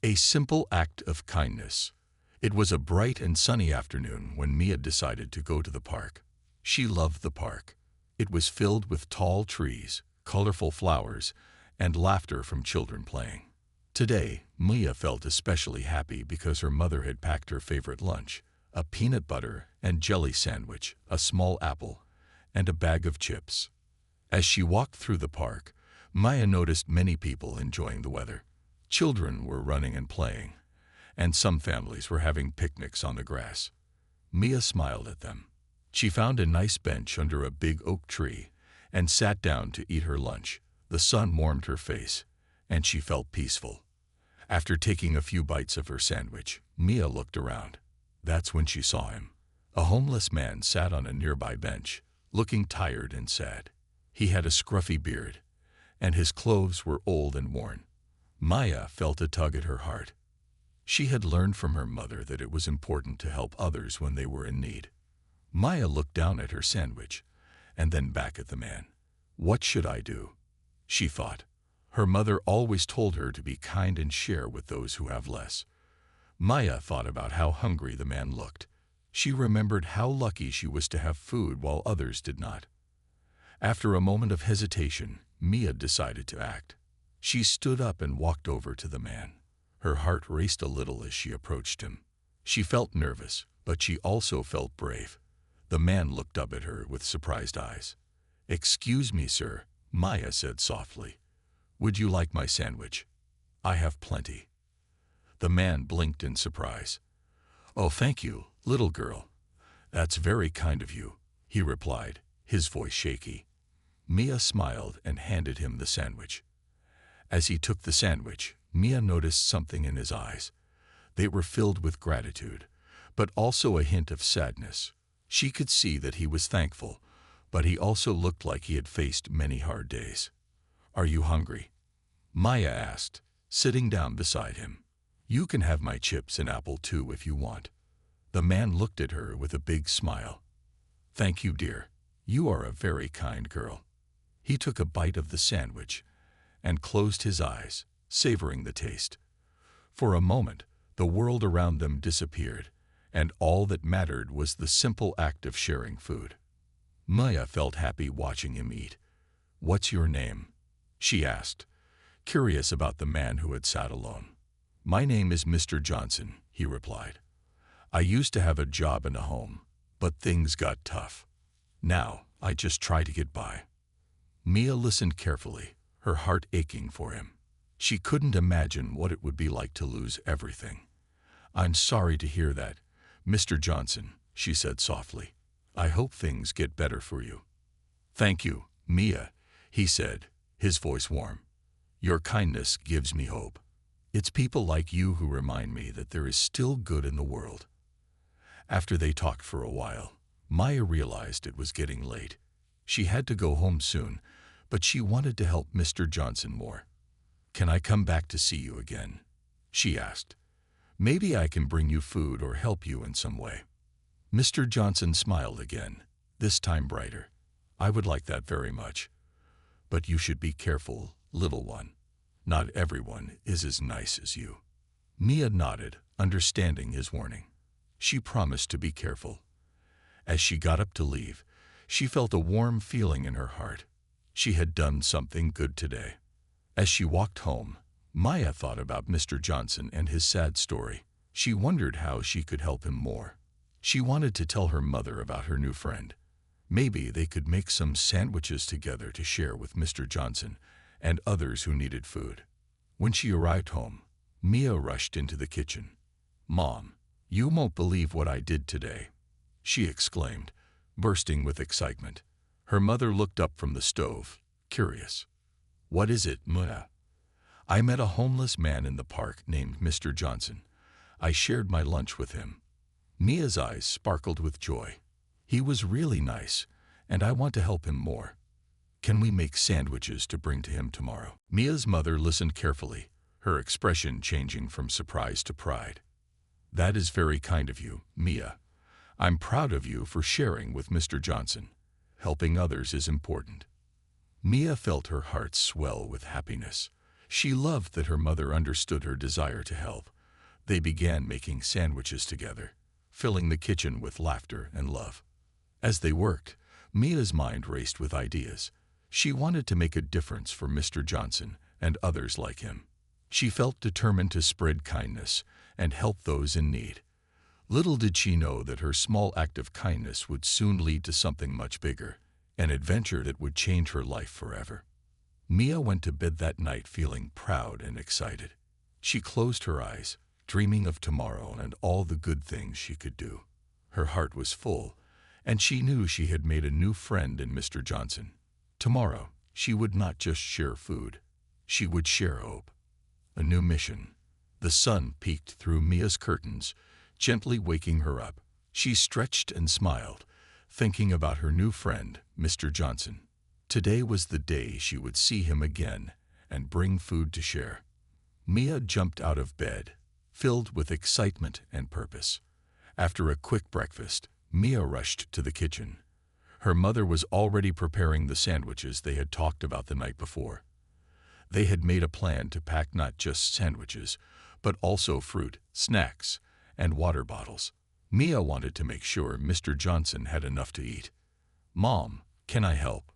A simple act of kindness. It was a bright and sunny afternoon when Mia decided to go to the park. She loved the park. It was filled with tall trees, colorful flowers, and laughter from children playing. Today, Mia felt especially happy because her mother had packed her favorite lunch, a peanut butter and jelly sandwich, a small apple, and a bag of chips. As she walked through the park, Maya noticed many people enjoying the weather. Children were running and playing, and some families were having picnics on the grass. Mia smiled at them. She found a nice bench under a big oak tree and sat down to eat her lunch. The sun warmed her face, and she felt peaceful. After taking a few bites of her sandwich, Mia looked around. That's when she saw him. A homeless man sat on a nearby bench, looking tired and sad. He had a scruffy beard, and his clothes were old and worn. Maya felt a tug at her heart. She had learned from her mother that it was important to help others when they were in need. Maya looked down at her sandwich, and then back at the man. What should I do? She thought. Her mother always told her to be kind and share with those who have less. Maya thought about how hungry the man looked. She remembered how lucky she was to have food while others did not. After a moment of hesitation, Mia decided to act. She stood up and walked over to the man. Her heart raced a little as she approached him. She felt nervous, but she also felt brave. The man looked up at her with surprised eyes. "Excuse me, sir," Maya said softly. "Would you like my sandwich? I have plenty." The man blinked in surprise. "Oh, thank you, little girl. That's very kind of you," he replied, his voice shaky. Mia smiled and handed him the sandwich. As he took the sandwich, Mia noticed something in his eyes. They were filled with gratitude, but also a hint of sadness. She could see that he was thankful, but he also looked like he had faced many hard days. "Are you hungry?" Maya asked, sitting down beside him. "You can have my chips and apple too if you want." The man looked at her with a big smile. "Thank you, dear. You are a very kind girl." He took a bite of the sandwich and closed his eyes, savoring the taste. For a moment, the world around them disappeared, and all that mattered was the simple act of sharing food. Maya felt happy watching him eat. "What's your name?" she asked, curious about the man who had sat alone. "My name is Mr. Johnson," he replied. "I used to have a job and a home, but things got tough. Now, I just try to get by." Mia listened carefully, her heart aching for him. She couldn't imagine what it would be like to lose everything. "I'm sorry to hear that, Mr. Johnson," she said softly. "I hope things get better for you." "Thank you, Mia," he said, his voice warm. "Your kindness gives me hope. It's people like you who remind me that there is still good in the world." After they talked for a while, Maya realized it was getting late. She had to go home soon, but she wanted to help Mr. Johnson more. "Can I come back to see you again?" she asked. "Maybe I can bring you food or help you in some way." Mr. Johnson smiled again, this time brighter. "I would like that very much. But you should be careful, little one. Not everyone is as nice as you." Mia nodded, understanding his warning. She promised to be careful. As she got up to leave, she felt a warm feeling in her heart. She had done something good today. As she walked home, Maya thought about Mr. Johnson and his sad story. She wondered how she could help him more. She wanted to tell her mother about her new friend. Maybe they could make some sandwiches together to share with Mr. Johnson and others who needed food. When she arrived home, Mia rushed into the kitchen. "Mom, you won't believe what I did today," she exclaimed, bursting with excitement. Her mother looked up from the stove, curious. "What is it, Mia?" "I met a homeless man in the park named Mr. Johnson. I shared my lunch with him." Mia's eyes sparkled with joy. "He was really nice, and I want to help him more. Can we make sandwiches to bring to him tomorrow?" Mia's mother listened carefully, her expression changing from surprise to pride. "That is very kind of you, Mia. I'm proud of you for sharing with Mr. Johnson. Helping others is important." Mia felt her heart swell with happiness. She loved that her mother understood her desire to help. They began making sandwiches together, filling the kitchen with laughter and love. As they worked, Mia's mind raced with ideas. She wanted to make a difference for Mr. Johnson and others like him. She felt determined to spread kindness and help those in need. Little did she know that her small act of kindness would soon lead to something much bigger, an adventure that would change her life forever. Mia went to bed that night feeling proud and excited. She closed her eyes, dreaming of tomorrow and all the good things she could do. Her heart was full, and she knew she had made a new friend in Mr. Johnson. Tomorrow, she would not just share food. She would share hope. A new mission. The sun peeked through Mia's curtains, gently waking her up. She stretched and smiled, thinking about her new friend, Mr. Johnson. Today was the day she would see him again and bring food to share. Mia jumped out of bed, filled with excitement and purpose. After a quick breakfast, Mia rushed to the kitchen. Her mother was already preparing the sandwiches they had talked about the night before. They had made a plan to pack not just sandwiches, but also fruit, snacks, and water bottles. Mia wanted to make sure Mr. Johnson had enough to eat. "Mom, can I help?"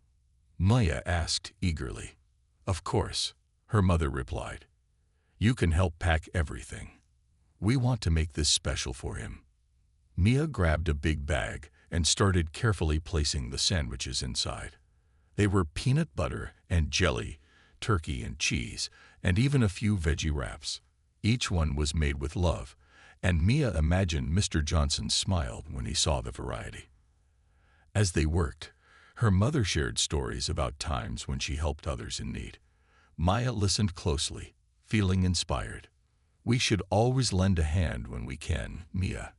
Mia asked eagerly. "Of course," her mother replied. "You can help pack everything. We want to make this special for him." Mia grabbed a big bag and started carefully placing the sandwiches inside. They were peanut butter and jelly, turkey and cheese, and even a few veggie wraps. Each one was made with love, and Mia imagined Mr. Johnson smiled when he saw the variety. As they worked, her mother shared stories about times when she helped others in need. Mia listened closely, feeling inspired. "We should always lend a hand when we can, Mia.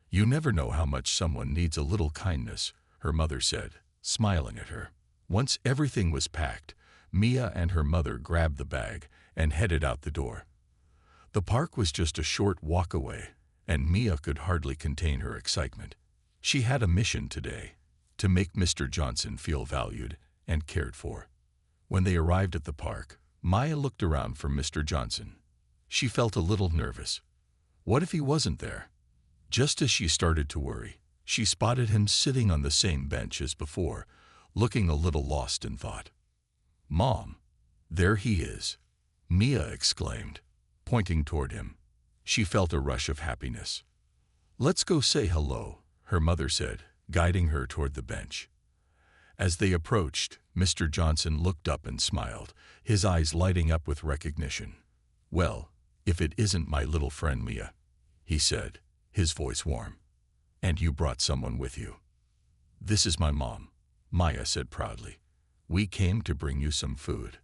You never know how much someone needs a little kindness," her mother said, smiling at her. Once everything was packed, Mia and her mother grabbed the bag and headed out the door. The park was just a short walk away, and Mia could hardly contain her excitement. She had a mission today: to make Mr. Johnson feel valued and cared for. When they arrived at the park, Mia looked around for Mr. Johnson. She felt a little nervous. What if he wasn't there? Just as she started to worry, she spotted him sitting on the same bench as before, looking a little lost in thought. "Mom, there he is," Mia exclaimed, pointing toward him. She felt a rush of happiness. "Let's go say hello," her mother said, guiding her toward the bench. As they approached, Mr. Johnson looked up and smiled, his eyes lighting up with recognition. "Well, if it isn't my little friend Mia," he said, his voice warm. "And you brought someone with you." "This is my mom," Mia said proudly. "We came to bring you some food."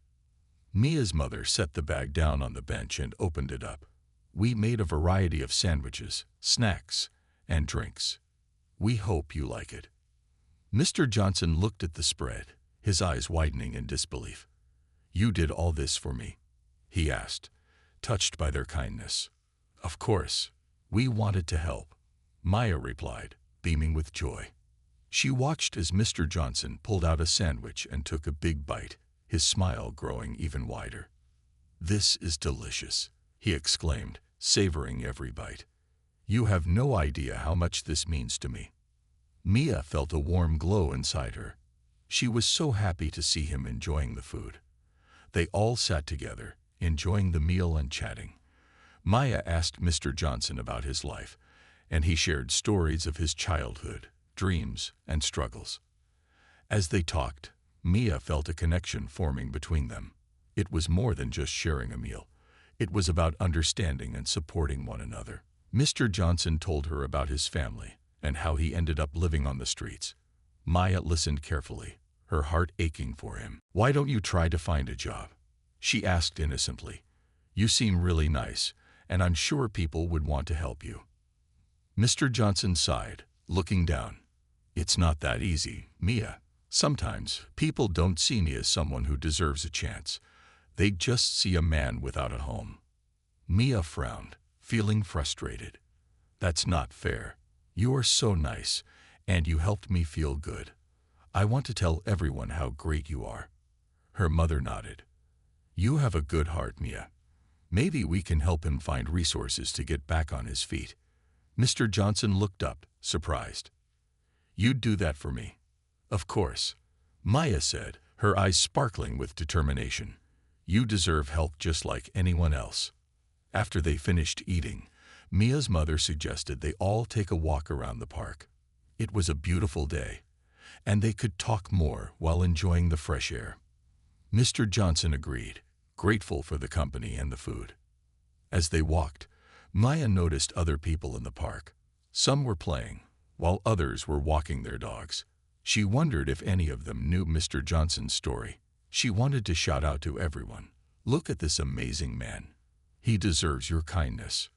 Mia's mother set the bag down on the bench and opened it up. "We made a variety of sandwiches, snacks, and drinks. We hope you like it." Mr. Johnson looked at the spread, his eyes widening in disbelief. "You did all this for me?" he asked, touched by their kindness. "Of course. We wanted to help," Mia replied, beaming with joy. She watched as Mr. Johnson pulled out a sandwich and took a big bite, his smile growing even wider. "This is delicious," he exclaimed, savoring every bite. "You have no idea how much this means to me." Mia felt a warm glow inside her. She was so happy to see him enjoying the food. They all sat together, enjoying the meal and chatting. Mia asked Mr. Johnson about his life, and he shared stories of his childhood, dreams, and struggles. As they talked, Mia felt a connection forming between them. It was more than just sharing a meal. It was about understanding and supporting one another. Mr. Johnson told her about his family and how he ended up living on the streets. Mia listened carefully, her heart aching for him. "Why don't you try to find a job?" she asked innocently. "You seem really nice, and I'm sure people would want to help you." Mr. Johnson sighed, looking down. "It's not that easy, Mia. Sometimes people don't see me as someone who deserves a chance. They just see a man without a home." Mia frowned, feeling frustrated. "That's not fair. You are so nice, and you helped me feel good. I want to tell everyone how great you are." Her mother nodded. You have a good heart, Mia. Maybe we can help him find resources to get back on his feet. Mr. Johnson looked up, surprised. You'd do that for me? Of course, Maya said, her eyes sparkling with determination. You deserve help just like anyone else. After they finished eating, Mia's mother suggested they all take a walk around the park. It was a beautiful day, and they could talk more while enjoying the fresh air. Mr. Johnson agreed, grateful for the company and the food. As they walked, Maya noticed other people in the park. Some were playing, while others were walking their dogs. She wondered if any of them knew Mr. Johnson's story. She wanted to shout out to everyone, "Look at this amazing man. He deserves your kindness."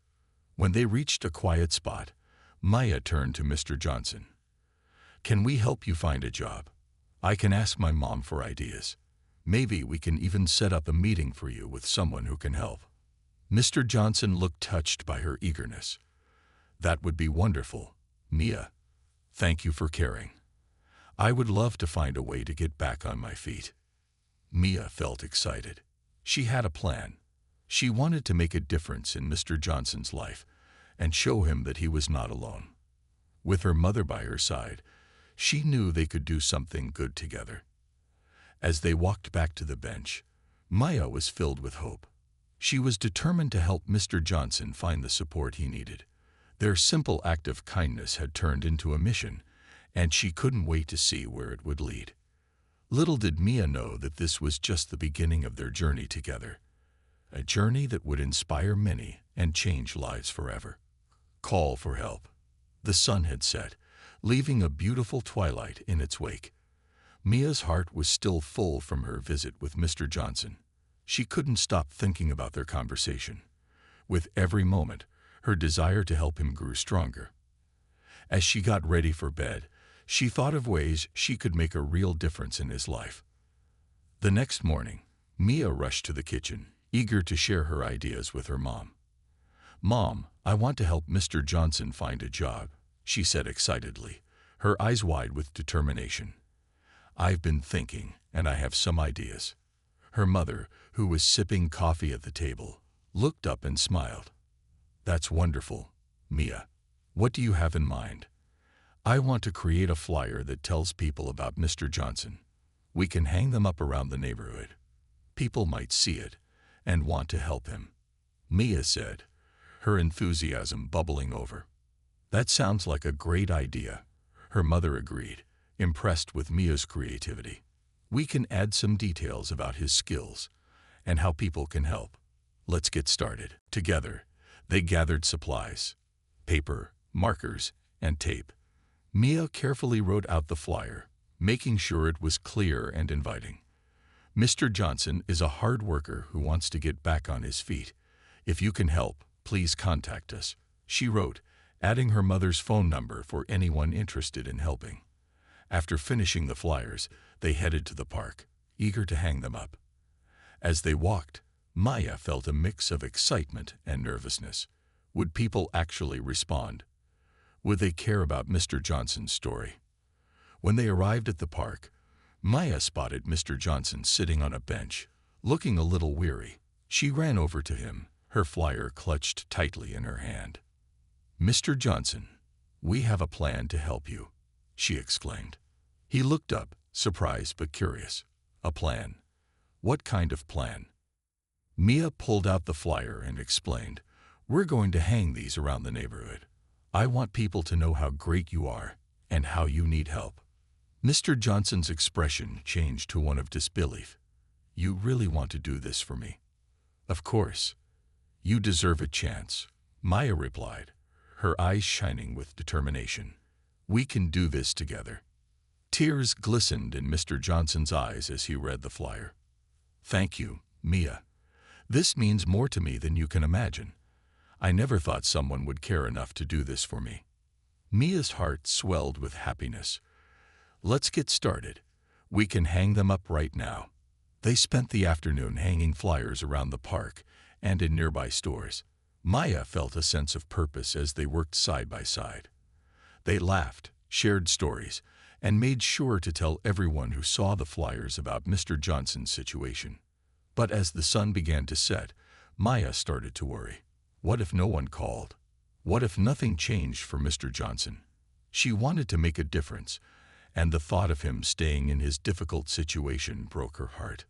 When they reached a quiet spot, Maya turned to Mr. Johnson. "Can we help you find a job? I can ask my mom for ideas. Maybe we can even set up a meeting for you with someone who can help." Mr. Johnson looked touched by her eagerness. "That would be wonderful, Mia. Thank you for caring. I would love to find a way to get back on my feet." Mia felt excited. She had a plan. She wanted to make a difference in Mr. Johnson's life and show him that he was not alone. With her mother by her side, she knew they could do something good together. As they walked back to the bench, Maya was filled with hope. She was determined to help Mr. Johnson find the support he needed. Their simple act of kindness had turned into a mission, and she couldn't wait to see where it would lead. Little did Mia know that this was just the beginning of their journey together, a journey that would inspire many and change lives forever. Call for help. The sun had set, leaving a beautiful twilight in its wake. Mia's heart was still full from her visit with Mr. Johnson. She couldn't stop thinking about their conversation. With every moment, her desire to help him grew stronger. As she got ready for bed, she thought of ways she could make a real difference in his life. The next morning, Mia rushed to the kitchen, eager to share her ideas with her mom. "Mom, I want to help Mr. Johnson find a job," she said excitedly, her eyes wide with determination. "I've been thinking, and I have some ideas." Her mother, who was sipping coffee at the table, looked up and smiled. "That's wonderful, Mia. What do you have in mind?" "I want to create a flyer that tells people about Mr. Johnson. We can hang them up around the neighborhood. People might see it and want to help him," Mia said, her enthusiasm bubbling over. "That sounds like a great idea," her mother agreed, impressed with Mia's creativity. "We can add some details about his skills and how people can help. Let's get started." Together, they gathered supplies, paper, markers, and tape. Mia carefully wrote out the flyer, making sure it was clear and inviting. "Mr. Johnson is a hard worker who wants to get back on his feet. If you can help, please contact us," she wrote, adding her mother's phone number for anyone interested in helping. After finishing the flyers, they headed to the park, eager to hang them up. As they walked, Maya felt a mix of excitement and nervousness. Would people actually respond? Would they care about Mr. Johnson's story? When they arrived at the park, Maya spotted Mr. Johnson sitting on a bench, looking a little weary. She ran over to him, her flyer clutched tightly in her hand. "Mr. Johnson, we have a plan to help you," she exclaimed. He looked up, surprised but curious. "A plan? What kind of plan?" Mia pulled out the flyer and explained, "We're going to hang these around the neighborhood. I want people to know how great you are and how you need help." Mr. Johnson's expression changed to one of disbelief. "You really want to do this for me?" "Of course. You deserve a chance," Maya replied, her eyes shining with determination. "We can do this together." Tears glistened in Mr. Johnson's eyes as he read the flyer. "Thank you, Mia. This means more to me than you can imagine. I never thought someone would care enough to do this for me." Mia's heart swelled with happiness. "Let's get started. We can hang them up right now." They spent the afternoon hanging flyers around the park and in nearby stores. Maya felt a sense of purpose as they worked side by side. They laughed, shared stories, and made sure to tell everyone who saw the flyers about Mr. Johnson's situation. But as the sun began to set, Maya started to worry. What if no one called? What if nothing changed for Mr. Johnson? She wanted to make a difference, and the thought of him staying in his difficult situation broke her heart.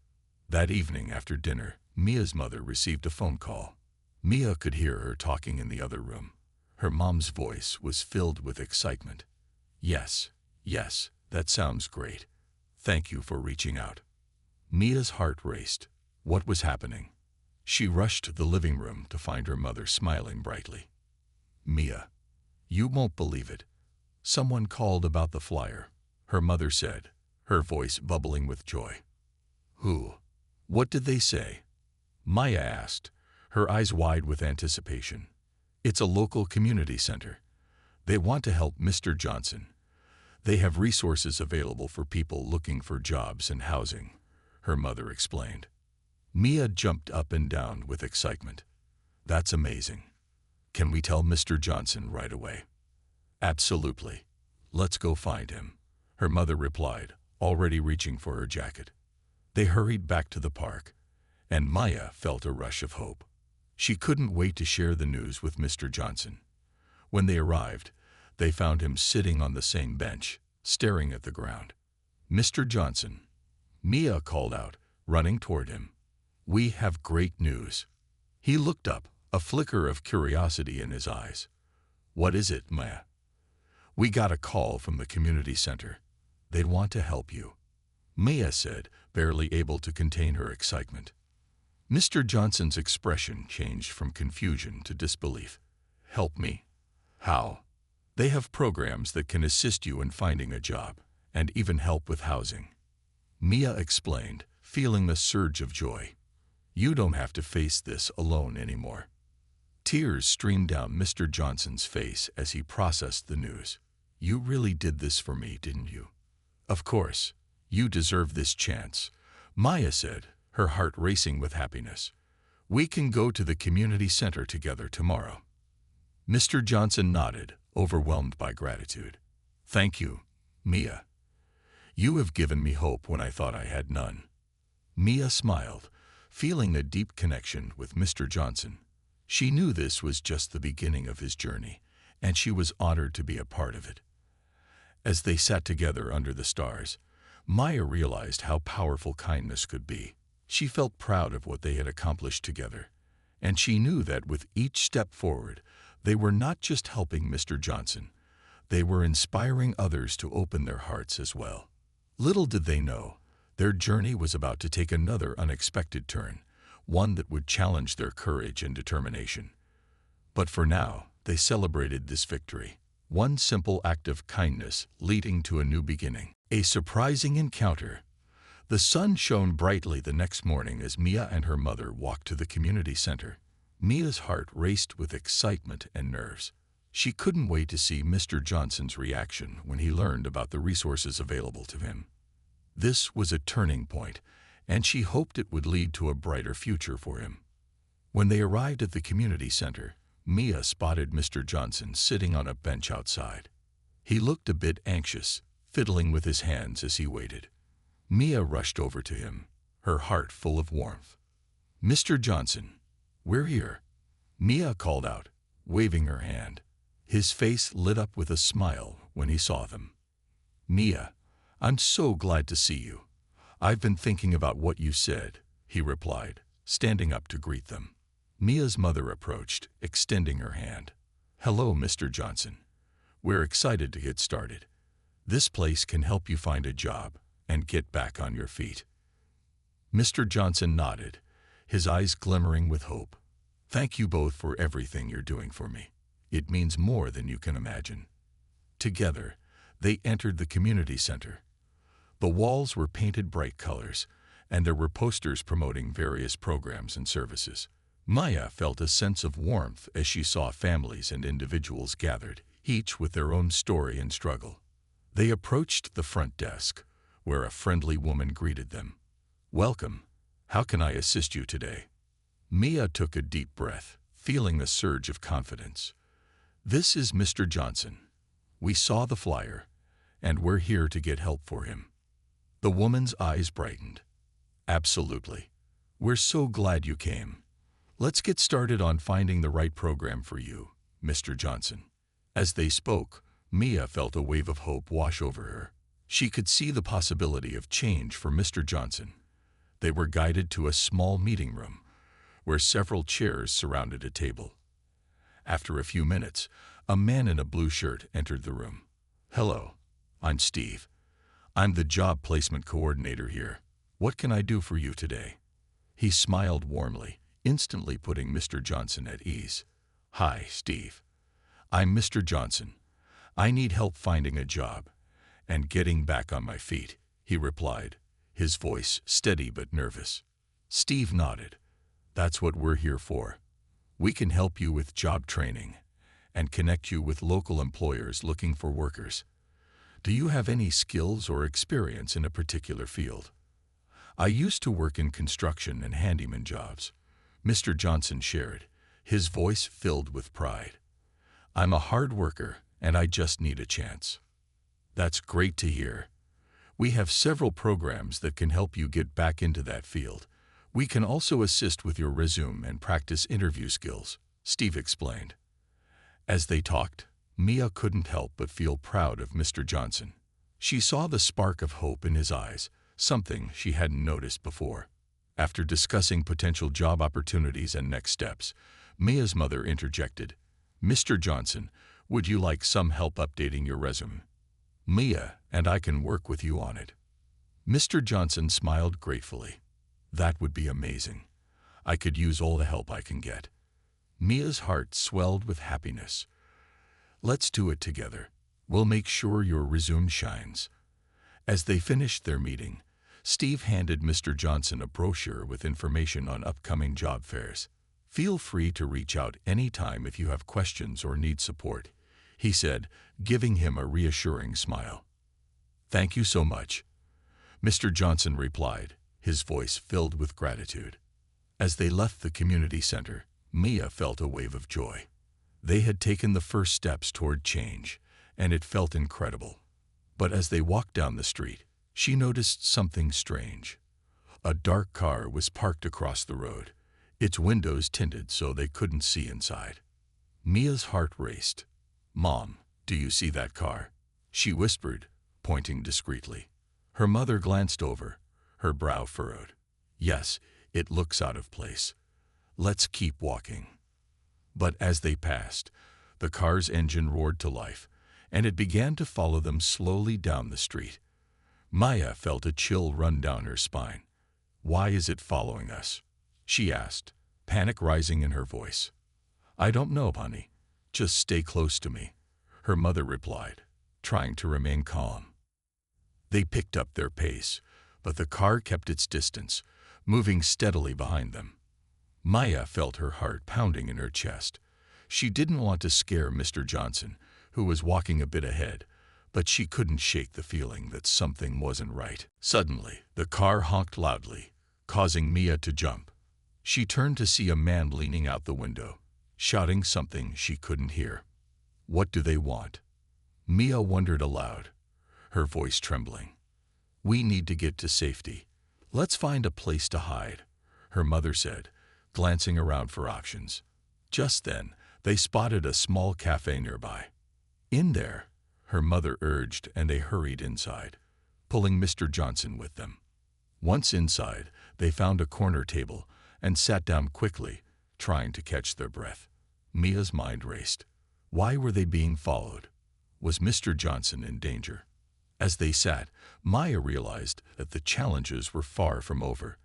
That evening after dinner, Mia's mother received a phone call. Mia could hear her talking in the other room. Her mom's voice was filled with excitement. Yes, that sounds great. Thank you for reaching out. Mia's heart raced. What was happening? She rushed to the living room to find her mother smiling brightly. Mia, you won't believe it. Someone called about the flyer, her mother said, her voice bubbling with joy. Who? What did they say? Maya asked, her eyes wide with anticipation. It's a local community center. They want to help Mr. Johnson. They have resources available for people looking for jobs and housing, her mother explained. Mia jumped up and down with excitement. That's amazing. Can we tell Mr. Johnson right away? Absolutely. Let's go find him, her mother replied, already reaching for her jacket. They hurried back to the park, and Maya felt a rush of hope. She couldn't wait to share the news with Mr. Johnson. When they arrived, they found him sitting on the same bench, staring at the ground. Mr. Johnson, Mia called out, running toward him. We have great news. He looked up, a flicker of curiosity in his eyes. What is it, Mia? We got a call from the community center. They'd want to help you, Mia said, barely able to contain her excitement. Mr. Johnson's expression changed from confusion to disbelief. Help me? How? They have programs that can assist you in finding a job, and even help with housing. Mia explained, feeling a surge of joy. You don't have to face this alone anymore. Tears streamed down Mr. Johnson's face as he processed the news. You really did this for me, didn't you? Of course. You deserve this chance, Maya said, her heart racing with happiness. We can go to the community center together tomorrow. Mr. Johnson nodded, overwhelmed by gratitude. Thank you, Mia. You have given me hope when I thought I had none. Mia smiled, feeling a deep connection with Mr. Johnson. She knew this was just the beginning of his journey, and she was honored to be a part of it. As they sat together under the stars, Maya realized how powerful kindness could be. She felt proud of what they had accomplished together, and she knew that with each step forward, they were not just helping Mr. Johnson, they were inspiring others to open their hearts as well. Little did they know, their journey was about to take another unexpected turn, one that would challenge their courage and determination. But for now, they celebrated this victory, one simple act of kindness leading to a new beginning. A surprising encounter. The sun shone brightly the next morning as Mia and her mother walked to the community center. Mia's heart raced with excitement and nerves. She couldn't wait to see Mr. Johnson's reaction when he learned about the resources available to him. This was a turning point, and she hoped it would lead to a brighter future for him. When they arrived at the community center, Mia spotted Mr. Johnson sitting on a bench outside. He looked a bit anxious, fiddling with his hands as he waited. Mia rushed over to him, her heart full of warmth. Mr. Johnson, we're here, Mia called out, waving her hand. His face lit up with a smile when he saw them. Mia, I'm so glad to see you. I've been thinking about what you said, he replied, standing up to greet them. Mia's mother approached, extending her hand. Hello, Mr. Johnson. We're excited to get started. This place can help you find a job and get back on your feet. Mr. Johnson nodded, his eyes glimmering with hope. Thank you both for everything you're doing for me. It means more than you can imagine. Together, they entered the community center. The walls were painted bright colors, and there were posters promoting various programs and services. Maya felt a sense of warmth as she saw families and individuals gathered, each with their own story and struggle. They approached the front desk, where a friendly woman greeted them. Welcome. How can I assist you today? Mia took a deep breath, feeling a surge of confidence. This is Mr. Johnson. We saw the flyer, and we're here to get help for him. The woman's eyes brightened. Absolutely. We're so glad you came. Let's get started on finding the right program for you, Mr. Johnson. As they spoke, Mia felt a wave of hope wash over her. She could see the possibility of change for Mr. Johnson. They were guided to a small meeting room, where several chairs surrounded a table. After a few minutes, a man in a blue shirt entered the room. "Hello, I'm Steve. I'm the job placement coordinator here. What can I do for you today?" He smiled warmly, instantly putting Mr. Johnson at ease. "Hi, Steve. I'm Mr. Johnson. I need help finding a job and getting back on my feet," he replied, his voice steady but nervous. Steve nodded. "That's what we're here for. We can help you with job training and connect you with local employers looking for workers. Do you have any skills or experience in a particular field?" "I used to work in construction and handyman jobs," Mr. Johnson shared, his voice filled with pride. "I'm a hard worker and I just need a chance." "That's great to hear. We have several programs that can help you get back into that field. We can also assist with your resume and practice interview skills," Steve explained. As they talked, Mia couldn't help but feel proud of Mr. Johnson. She saw the spark of hope in his eyes, something she hadn't noticed before. After discussing potential job opportunities and next steps, Mia's mother interjected, "Mr. Johnson, would you like some help updating your resume? Mia and I can work with you on it." Mr. Johnson smiled gratefully. "That would be amazing. I could use all the help I can get." Mia's heart swelled with happiness. "Let's do it together. We'll make sure your resume shines." As they finished their meeting, Steve handed Mr. Johnson a brochure with information on upcoming job fairs. "Feel free to reach out anytime if you have questions or need support," he said, giving him a reassuring smile. "Thank you so much," Mr. Johnson replied, his voice filled with gratitude. As they left the community center, Mia felt a wave of joy. They had taken the first steps toward change, and it felt incredible. But as they walked down the street, she noticed something strange. A dark car was parked across the road, its windows tinted so they couldn't see inside. Mia's heart raced. "Mom, do you see that car?" she whispered, pointing discreetly. Her mother glanced over, her brow furrowed. "Yes, it looks out of place. Let's keep walking." But as they passed, the car's engine roared to life, and it began to follow them slowly down the street. Maya felt a chill run down her spine. "Why is it following us?" she asked, panic rising in her voice. "I don't know, honey. Just stay close to me," her mother replied, trying to remain calm. They picked up their pace, but the car kept its distance, moving steadily behind them. Maya felt her heart pounding in her chest. She didn't want to scare Mr. Johnson, who was walking a bit ahead, but she couldn't shake the feeling that something wasn't right. Suddenly, the car honked loudly, causing Mia to jump. She turned to see a man leaning out the window, shouting something she couldn't hear. "What do they want?" Mia wondered aloud, her voice trembling. "We need to get to safety. Let's find a place to hide," her mother said, glancing around for options. Just then, they spotted a small cafe nearby. "In there," her mother urged, and they hurried inside, pulling Mr. Johnson with them. Once inside, they found a corner table and sat down quickly, trying to catch their breath. Mia's mind raced. Why were they being followed? Was Mr. Johnson in danger? As they sat, Maya realized that the challenges were far from over.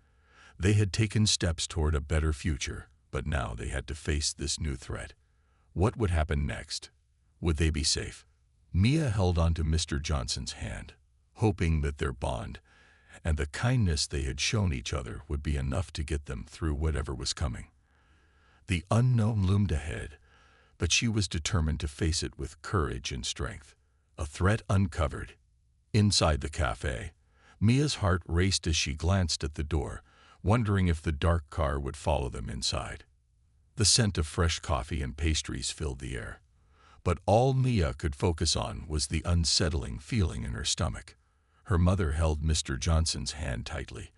They had taken steps toward a better future, but now they had to face this new threat. What would happen next? Would they be safe? Mia held onto Mr. Johnson's hand, hoping that their bond and the kindness they had shown each other would be enough to get them through whatever was coming. The unknown loomed ahead, but she was determined to face it with courage and strength. A threat uncovered. Inside the cafe, Mia's heart raced as she glanced at the door, wondering if the dark car would follow them inside. The scent of fresh coffee and pastries filled the air, but all Mia could focus on was the unsettling feeling in her stomach. Her mother held Mr. Johnson's hand tightly,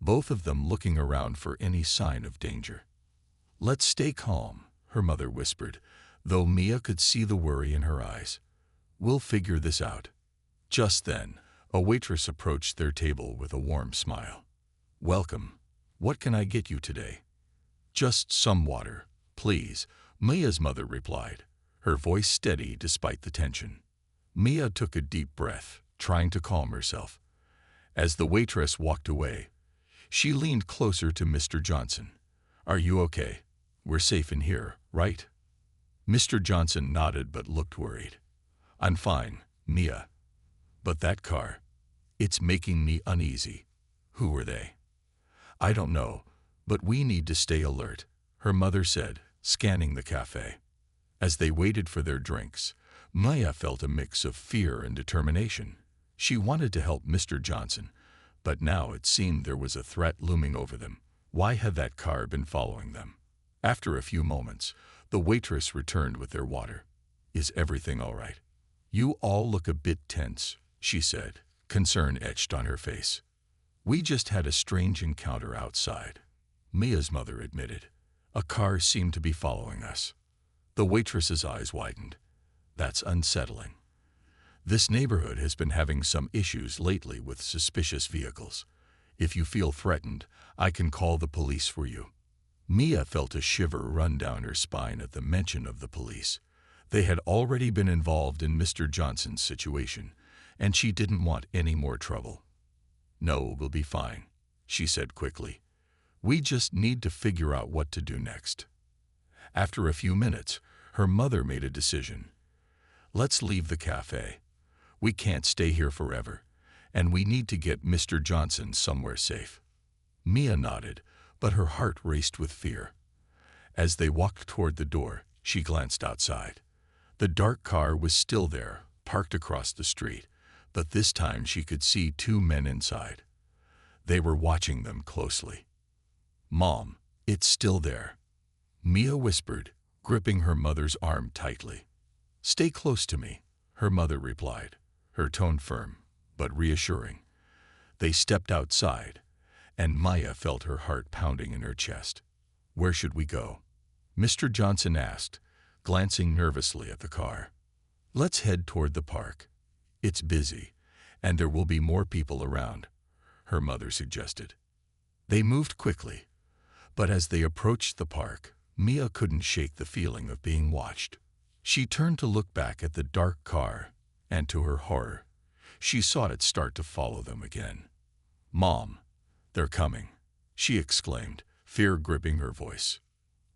both of them looking around for any sign of danger. "Let's stay calm," her mother whispered, though Mia could see the worry in her eyes. "We'll figure this out." Just then, a waitress approached their table with a warm smile. "Welcome. What can I get you today?" "Just some water, please," Mia's mother replied, her voice steady despite the tension. Mia took a deep breath, trying to calm herself. As the waitress walked away, she leaned closer to Mr. Johnson. "Are you okay? We're safe in here, right?" Mr. Johnson nodded but looked worried. "I'm fine, Mia. But that car, it's making me uneasy." "Who were they?" "I don't know, but we need to stay alert," her mother said, scanning the cafe. As they waited for their drinks, Mia felt a mix of fear and determination. She wanted to help Mr. Johnson, but now it seemed there was a threat looming over them. Why had that car been following them? After a few moments, the waitress returned with their water. "Is everything all right?" "You all look a bit tense," she said, concern etched on her face. "We just had a strange encounter outside," Mia's mother admitted. "A car seemed to be following us." The waitress's eyes widened. "That's unsettling. This neighborhood has been having some issues lately with suspicious vehicles. If you feel threatened, I can call the police for you." Mia felt a shiver run down her spine at the mention of the police. They had already been involved in Mr. Johnson's situation, and she didn't want any more trouble. "No, we'll be fine," she said quickly. "We just need to figure out what to do next." After a few minutes, her mother made a decision. "Let's leave the cafe. We can't stay here forever, and we need to get Mr. Johnson somewhere safe." Mia nodded, but her heart raced with fear. As they walked toward the door, she glanced outside. The dark car was still there, parked across the street, but this time she could see two men inside. They were watching them closely. "Mom, it's still there," Mia whispered, gripping her mother's arm tightly. "Stay close to me," her mother replied, her tone firm but reassuring. They stepped outside, and Mia felt her heart pounding in her chest. "Where should we go?" Mr. Johnson asked, glancing nervously at the car. "Let's head toward the park. It's busy, and there will be more people around," her mother suggested. They moved quickly, but as they approached the park, Mia couldn't shake the feeling of being watched. She turned to look back at the dark car, and to her horror, she saw it start to follow them again. "Mom, they're coming," she exclaimed, fear gripping her voice.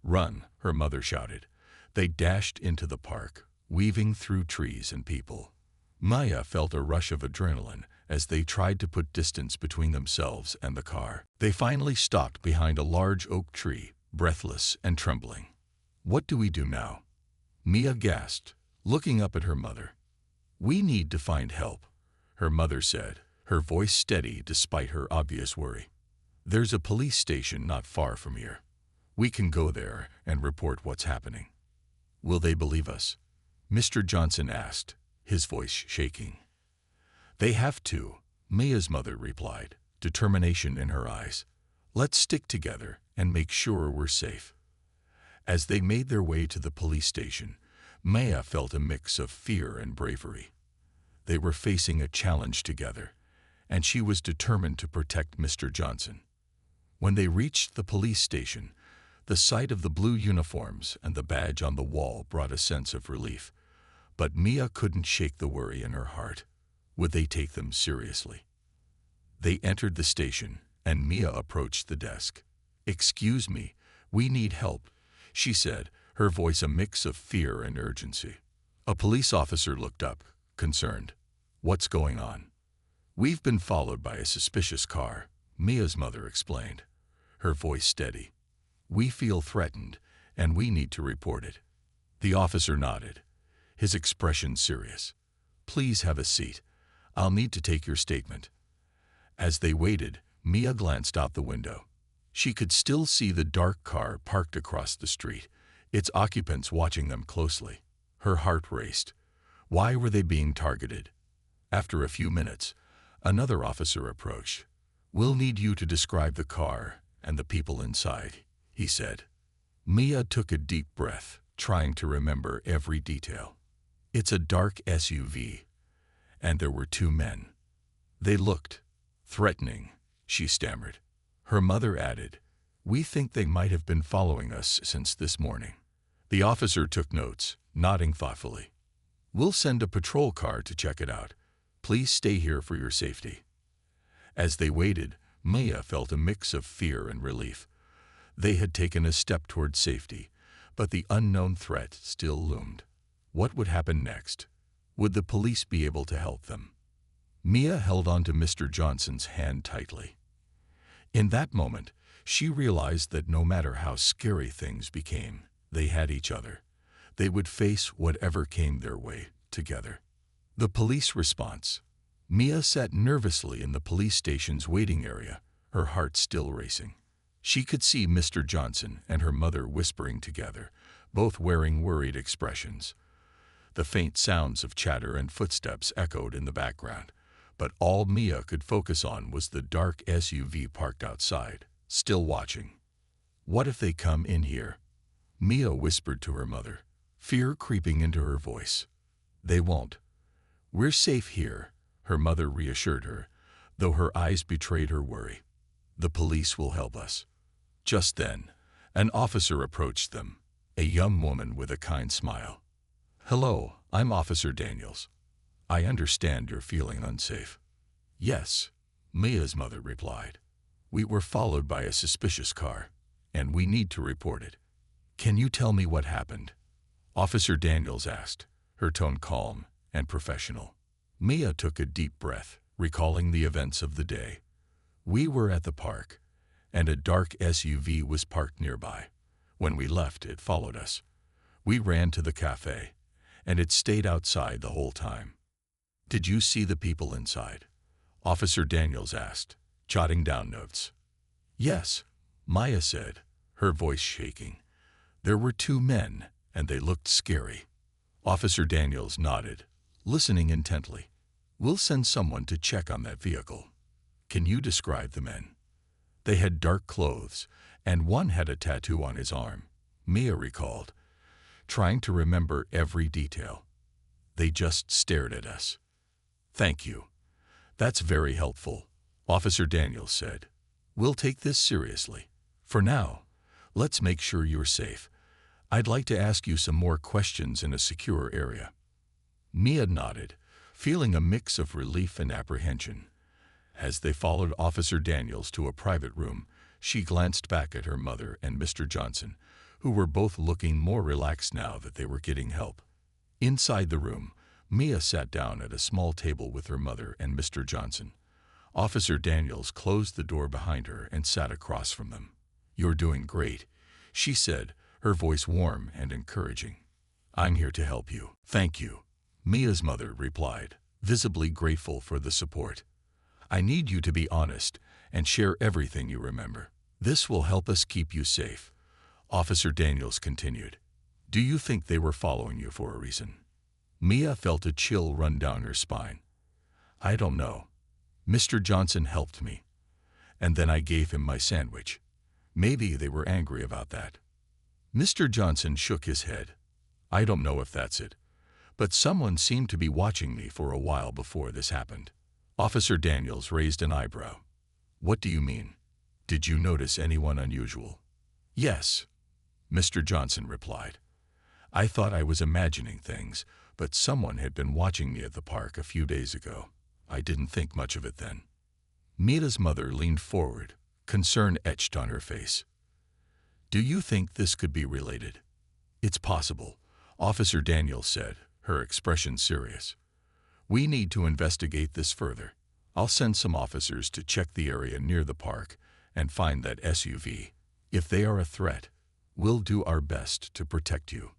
"Run," her mother shouted. They dashed into the park, weaving through trees and people. Mia felt a rush of adrenaline as they tried to put distance between themselves and the car. They finally stopped behind a large oak tree, breathless and trembling. "What do we do now?" Mia gasped, looking up at her mother. "We need to find help," her mother said, her voice steady despite her obvious worry. "There's a police station not far from here. We can go there and report what's happening." "Will they believe us?" Mr. Johnson asked, his voice shaking. "They have to," Mia's mother replied, determination in her eyes. "Let's stick together and make sure we're safe." As they made their way to the police station, Mia felt a mix of fear and bravery. They were facing a challenge together, and she was determined to protect Mr. Johnson. When they reached the police station, the sight of the blue uniforms and the badge on the wall brought a sense of relief. But Mia couldn't shake the worry in her heart. Would they take them seriously? They entered the station, and Mia approached the desk. "Excuse me, we need help," she said, her voice a mix of fear and urgency. A police officer looked up, concerned. "What's going on?" "We've been followed by a suspicious car," Mia's mother explained, her voice steady. "We feel threatened, and we need to report it." The officer nodded, his expression serious. "Please have a seat. I'll need to take your statement." As they waited, Mia glanced out the window. She could still see the dark car parked across the street, its occupants watching them closely. Her heart raced. Why were they being targeted? After a few minutes, another officer approached. We'll need you to describe the car and the people inside, he said. Mia took a deep breath, trying to remember every detail. It's a dark SUV, and there were two men. They looked threatening, she stammered. Her mother added, "We think they might have been following us since this morning." The officer took notes, nodding thoughtfully. "We'll send a patrol car to check it out. Please stay here for your safety." As they waited, Mia felt a mix of fear and relief. They had taken a step toward safety, but the unknown threat still loomed. What would happen next? Would the police be able to help them? Mia held onto Mr. Johnson's hand tightly. In that moment, she realized that no matter how scary things became, they had each other. They would face whatever came their way together. The police response. Mia sat nervously in the police station's waiting area, her heart still racing. She could see Mr. Johnson and her mother whispering together, both wearing worried expressions. The faint sounds of chatter and footsteps echoed in the background, but all Mia could focus on was the dark SUV parked outside, still watching. "What if they come in here?" Mia whispered to her mother, fear creeping into her voice. "They won't. We're safe here," her mother reassured her, though her eyes betrayed her worry. "The police will help us." Just then, an officer approached them, a young woman with a kind smile. "Hello, I'm Officer Daniels. I understand you're feeling unsafe." "Yes," Mia's mother replied. "We were followed by a suspicious car, and we need to report it." "Can you tell me what happened?" Officer Daniels asked, her tone calm and professional. Mia took a deep breath, recalling the events of the day. "We were at the park, and a dark SUV was parked nearby. When we left, it followed us. We ran to the cafe, and it stayed outside the whole time." "Did you see the people inside?" Officer Daniels asked, jotting down notes. "Yes," Mia said, her voice shaking. "There were two men, and they looked scary." Officer Daniels nodded, listening intently. "We'll send someone to check on that vehicle." "Can you describe the men?" "They had dark clothes, and one had a tattoo on his arm," Mia recalled, trying to remember every detail. "They just stared at us." "Thank you. That's very helpful," Officer Daniels said. "We'll take this seriously. For now, let's make sure you're safe. I'd like to ask you some more questions in a secure area." Mia nodded, feeling a mix of relief and apprehension. As they followed Officer Daniels to a private room, she glanced back at her mother and Mr. Johnson, who were both looking more relaxed now that they were getting help. Inside the room, Mia sat down at a small table with her mother and Mr. Johnson. Officer Daniels closed the door behind her and sat across from them. "You're doing great," she said, her voice warm and encouraging. "I'm here to help you." "Thank you," Mia's mother replied, visibly grateful for the support. "I need you to be honest and share everything you remember. This will help us keep you safe," Officer Daniels continued. "Do you think they were following you for a reason?" Mia felt a chill run down her spine. "I don't know. Mr. Johnson helped me, and then I gave him my sandwich. Maybe they were angry about that." Mr. Johnson shook his head. "I don't know if that's it, but someone seemed to be watching me for a while before this happened." Officer Daniels raised an eyebrow. "What do you mean? Did you notice anyone unusual?" "Yes," Mr. Johnson replied. "I thought I was imagining things, but someone had been watching me at the park a few days ago. I didn't think much of it then." Mia's mother leaned forward, concern etched on her face. "Do you think this could be related?" "It's possible," Officer Daniels said, her expression serious. "We need to investigate this further. I'll send some officers to check the area near the park and find that SUV. If they are a threat, we'll do our best to protect you."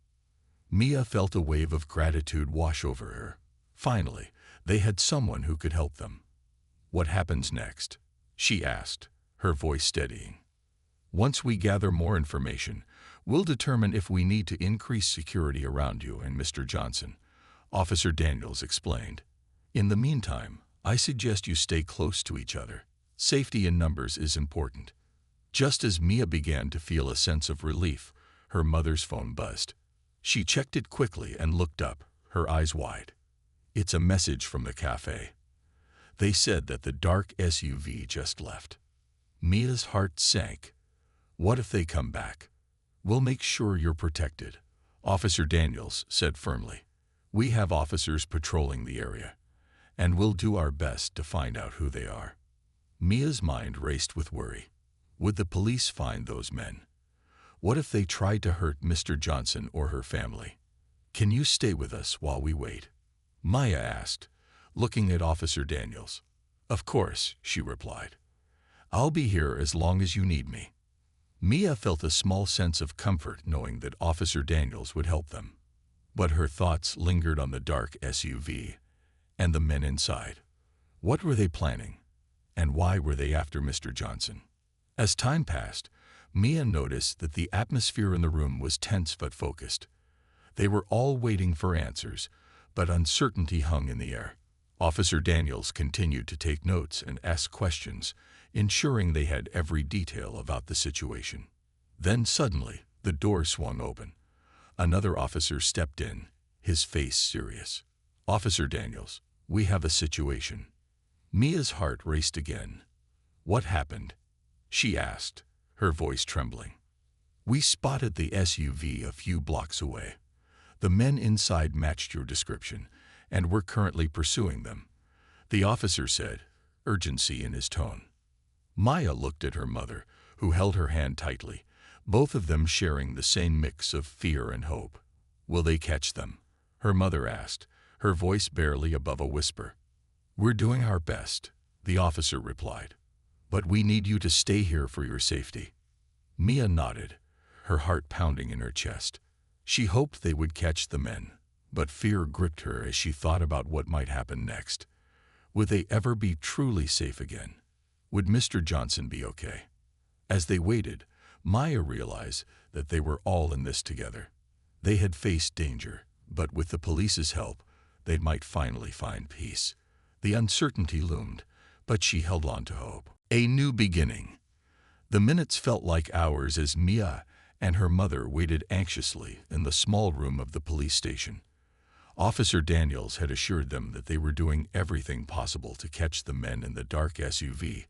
Mia felt a wave of gratitude wash over her. Finally, they had someone who could help them. "What happens next?" she asked, her voice steadying. "Once we gather more information, we'll determine if we need to increase security around you and Mr. Johnson," Officer Daniels explained. "In the meantime, I suggest you stay close to each other. Safety in numbers is important. Just as Mia began to feel a sense of relief, her mother's phone buzzed. She checked it quickly and looked up, her eyes wide. It's a message from the cafe. They said that the dark SUV just left. Mia's heart sank. What if they come back? We'll make sure you're protected, Officer Daniels said firmly. We have officers patrolling the area, and we'll do our best to find out who they are. Mia's mind raced with worry. Would the police find those men? What if they tried to hurt Mr. Johnson or her family? Can you stay with us while we wait? Maya asked, looking at Officer Daniels. Of course, she replied. I'll be here as long as you need me. Mia felt a small sense of comfort knowing that Officer Daniels would help them. But her thoughts lingered on the dark SUV and the men inside. What were they planning? And why were they after Mr. Johnson? As time passed, Mia noticed that the atmosphere in the room was tense but focused. They were all waiting for answers, but uncertainty hung in the air. Officer Daniels continued to take notes and ask questions, ensuring they had every detail about the situation. Then suddenly, the door swung open. Another officer stepped in, his face serious. Officer Daniels, we have a situation. Mia's heart raced again. What happened? She asked, her voice trembling. We spotted the SUV a few blocks away. The men inside matched your description, and we're currently pursuing them, the officer said, urgency in his tone. Maya looked at her mother, who held her hand tightly, both of them sharing the same mix of fear and hope. Will they catch them? Her mother asked, her voice barely above a whisper. We're doing our best, the officer replied. But we need you to stay here for your safety. Mia nodded, her heart pounding in her chest. She hoped they would catch the men, but fear gripped her as she thought about what might happen next. Would they ever be truly safe again? Would Mr. Johnson be okay? As they waited, Maya realized that they were all in this together. They had faced danger, but with the police's help, they might finally find peace. The uncertainty loomed, but she held on to hope. A new beginning. The minutes felt like hours as Mia and her mother waited anxiously in the small room of the police station. Officer Daniels had assured them that they were doing everything possible to catch the men in the dark SUV,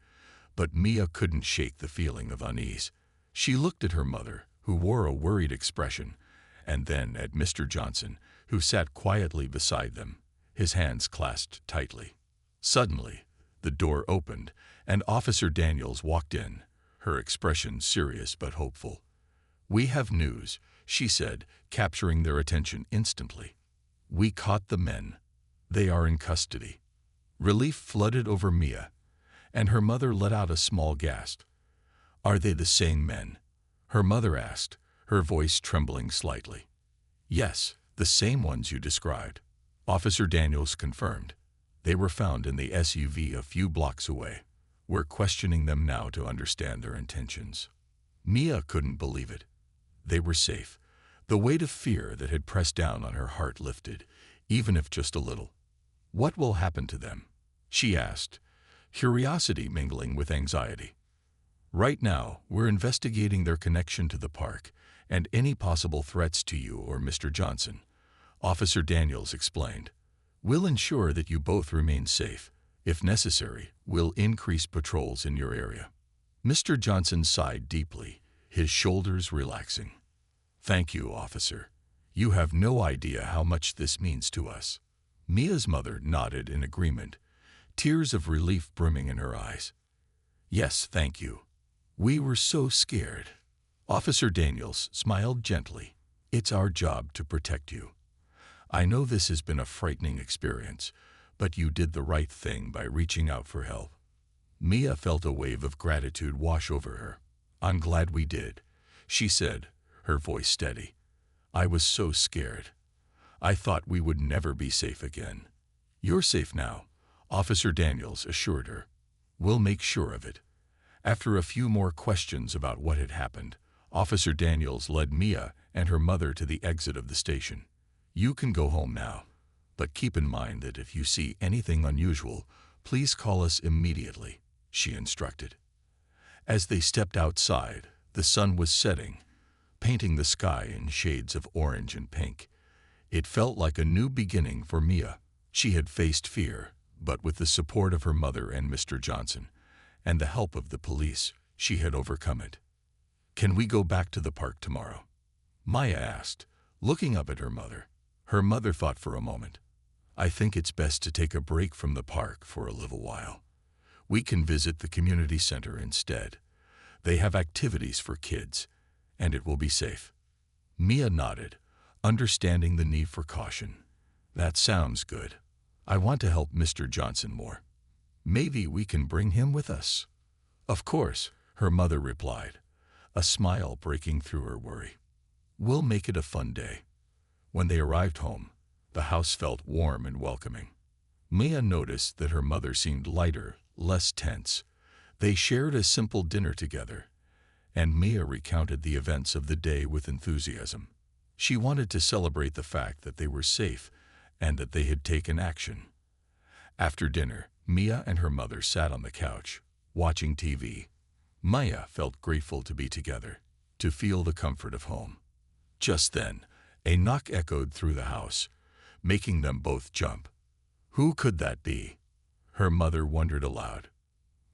but Mia couldn't shake the feeling of unease. She looked at her mother, who wore a worried expression, and then at Mr. Johnson, who sat quietly beside them, his hands clasped tightly. Suddenly, the door opened, and Officer Daniels walked in, her expression serious but hopeful. We have news, she said, capturing their attention instantly. We caught the men. They are in custody. Relief flooded over Mia, and her mother let out a small gasp. Are they the same men? Her mother asked, her voice trembling slightly. Yes, the same ones you described, Officer Daniels confirmed. They were found in the SUV a few blocks away. We're questioning them now to understand their intentions. Mia couldn't believe it. They were safe. The weight of fear that had pressed down on her heart lifted, even if just a little. What will happen to them? She asked, curiosity mingling with anxiety. Right now, we're investigating their connection to the park and any possible threats to you or Mr. Johnson, Officer Daniels explained. We'll ensure that you both remain safe. If necessary, we'll increase patrols in your area. Mr. Johnson sighed deeply, his shoulders relaxing. Thank you, officer. You have no idea how much this means to us. Mia's mother nodded in agreement, tears of relief brimming in her eyes. Yes, thank you. We were so scared. Officer Daniels smiled gently. It's our job to protect you. I know this has been a frightening experience, but you did the right thing by reaching out for help. Mia felt a wave of gratitude wash over her. I'm glad we did, she said, her voice steady. I was so scared. I thought we would never be safe again. You're safe now, Officer Daniels assured her. We'll make sure of it. After a few more questions about what had happened, Officer Daniels led Mia and her mother to the exit of the station. You can go home now, but keep in mind that if you see anything unusual, please call us immediately. she instructed. As they stepped outside, the sun was setting, painting the sky in shades of orange and pink. It felt like a new beginning for Mia. She had faced fear, but with the support of her mother and Mr. Johnson, and the help of the police, she had overcome it. "Can we go back to the park tomorrow?" Maya asked, looking up at her mother. Her mother thought for a moment. "I think it's best to take a break from the park for a little while. We can visit the community center instead. They have activities for kids, and it will be safe." Mia nodded, understanding the need for caution. "That sounds good. I want to help Mr. Johnson more. Maybe we can bring him with us." "Of course," her mother replied, a smile breaking through her worry. "We'll make it a fun day." When they arrived home, the house felt warm and welcoming. Mia noticed that her mother seemed lighter, less tense. They shared a simple dinner together, and Mia recounted the events of the day with enthusiasm. She wanted to celebrate the fact that they were safe and that they had taken action. After dinner, Mia and her mother sat on the couch, watching TV. Maya felt grateful to be together, to feel the comfort of home. Just then, a knock echoed through the house, making them both jump. Who could that be? Her mother wondered aloud.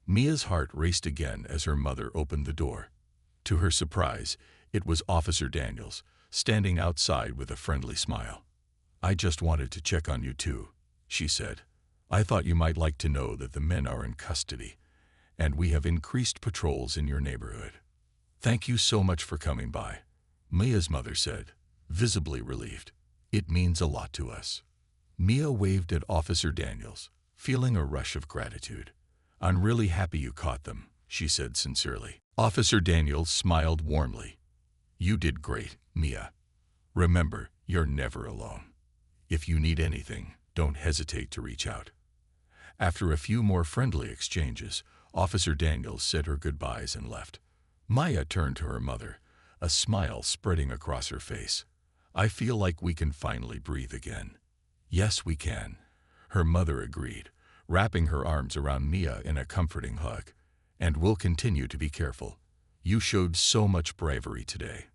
Mia's heart raced again as her mother opened the door. To her surprise, it was Officer Daniels, standing outside with a friendly smile. "I just wanted to check on you too," she said. "I thought you might like to know that the men are in custody, and we have increased patrols in your neighborhood." "Thank you so much for coming by," Mia's mother said, visibly relieved. "It means a lot to us." Mia waved at Officer Daniels, feeling a rush of gratitude. "I'm really happy you caught them," she said sincerely. Officer Daniels smiled warmly. "You did great, Mia. Remember, you're never alone. If you need anything, don't hesitate to reach out." After a few more friendly exchanges, Officer Daniels said her goodbyes and left. Maya turned to her mother, a smile spreading across her face. "I feel like we can finally breathe again." "Yes, we can," her mother agreed, wrapping her arms around Mia in a comforting hug. "And we'll continue to be careful. You showed so much bravery today."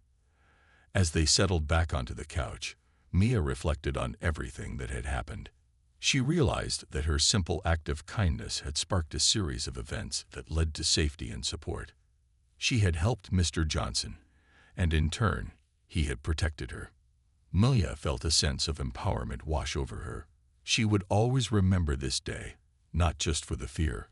As they settled back onto the couch, Mia reflected on everything that had happened. She realized that her simple act of kindness had sparked a series of events that led to safety and support. She had helped Mr. Johnson, and in turn, he had protected her. Mia felt a sense of empowerment wash over her. She would always remember this day, not just for the fear,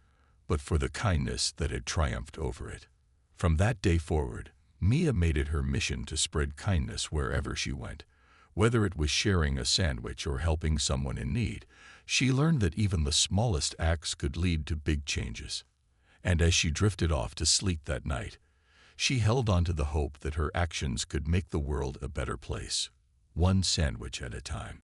but for the kindness that had triumphed over it. From that day forward, Mia made it her mission to spread kindness wherever she went. Whether it was sharing a sandwich or helping someone in need, she learned that even the smallest acts could lead to big changes. And as she drifted off to sleep that night, she held on to the hope that her actions could make the world a better place, one sandwich at a time.